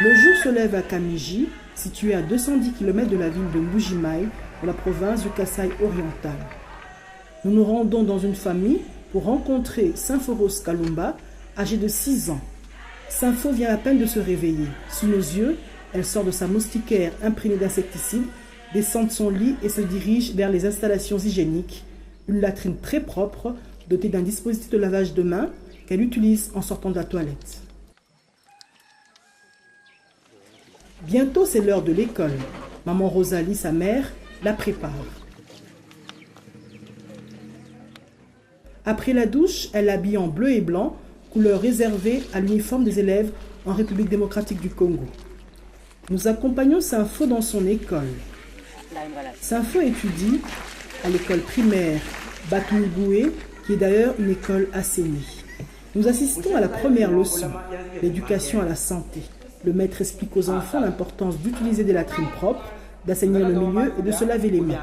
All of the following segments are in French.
Le jour se lève à Kamiji, situé à 210 km de la ville de Mbuji-Mayi, dans la province du Kasaï oriental. Nous nous rendons dans une famille pour rencontrer Symphoros Kalumba, âgée de 6 ans. Sympho vient à peine de se réveiller. Sous nos yeux, elle sort de sa moustiquaire imprégnée d'insecticides, descend de son lit et se dirige vers les installations hygiéniques, une latrine très propre, dotée d'un dispositif de lavage de mains qu'elle utilise en sortant de la toilette. Bientôt, c'est l'heure de l'école. Maman Rosalie, sa mère, la prépare. Après la douche, elle l'habille en bleu et blanc, couleur réservée à l'uniforme des élèves en République démocratique du Congo. Nous accompagnons Sympho dans son école. Sympho étudie à l'école primaire Batumigoué, qui est d'ailleurs une école assainie. Nous assistons à la première leçon, l'éducation à la santé. Le maître explique aux enfants l'importance d'utiliser des latrines propres, d'assainir le milieu et de se laver les mains.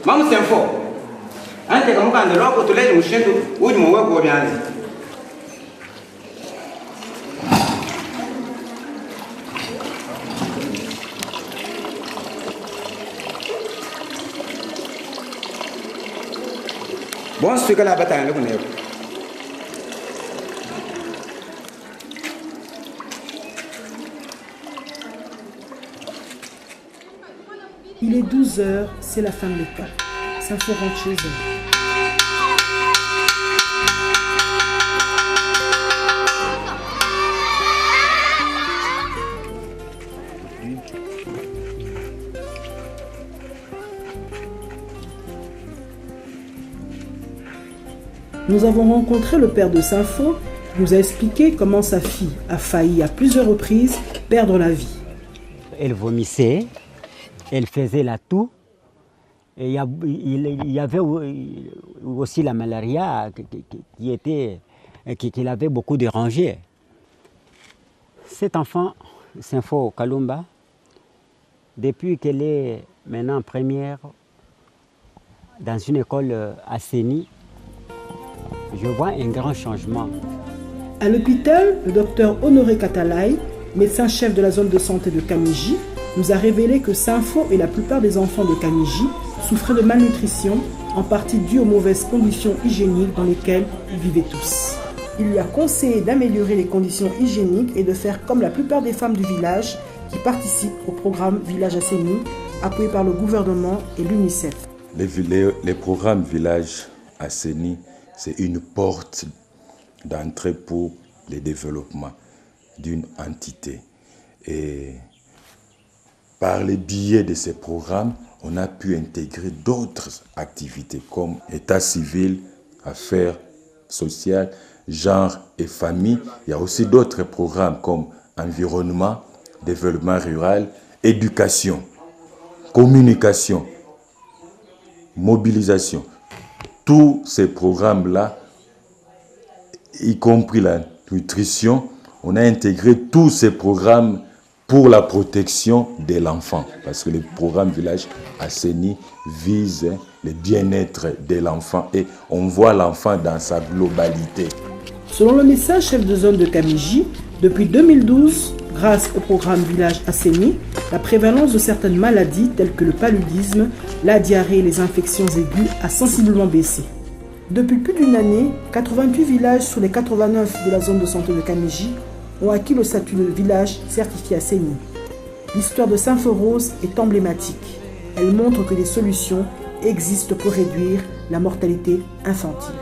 Maman c'est fort. Ante kama kanda loko tulele mshindu udi mwewe kwa bianzi. Bon c'est que la bataille le connaît. Il est 12 h, c'est la fin de l'école. Sympho rentre chez elle. Nous avons rencontré le père de Sympho qui nous a expliqué comment sa fille a failli à plusieurs reprises perdre la vie. Elle vomissait. Elle faisait la toux. Et il y avait aussi la malaria qui l'avait beaucoup dérangée. Cet enfant, Sympho Kalumba, depuis qu'elle est maintenant en première dans une école assainie, je vois un grand changement. À l'hôpital, le docteur Honoré Katalai, médecin-chef de la zone de santé de Kamiji, nous a révélé que Sympho et la plupart des enfants de Kamiji souffraient de malnutrition, en partie due aux mauvaises conditions hygiéniques dans lesquelles ils vivaient tous. Il lui a conseillé d'améliorer les conditions hygiéniques et de faire comme la plupart des femmes du village qui participent au programme Village Assaini, appuyé par le gouvernement et l'UNICEF. Les programmes Village Assaini, c'est une porte d'entrée pour le développement d'une entité. Et par le biais de ces programmes, on a pu intégrer d'autres activités comme état civil, affaires sociales, genre et famille. Il y a aussi d'autres programmes comme environnement, développement rural, éducation, communication, mobilisation. Tous ces programmes-là, y compris la nutrition, on a intégré tous ces programmes pour la protection de l'enfant, parce que le programme Village Assaini vise le bien-être de l'enfant et on voit l'enfant dans sa globalité. Selon le médecin chef de zone de Kamiji, depuis 2012, grâce au programme Village Assaini, la prévalence de certaines maladies telles que le paludisme, la diarrhée et les infections aiguës a sensiblement baissé. Depuis plus d'une année, 88 villages sur les 89 de la zone de santé de Kamiji ont acquis le statut de village certifié Assaini. L'histoire de Symphoros est emblématique. Elle montre que des solutions existent pour réduire la mortalité infantile.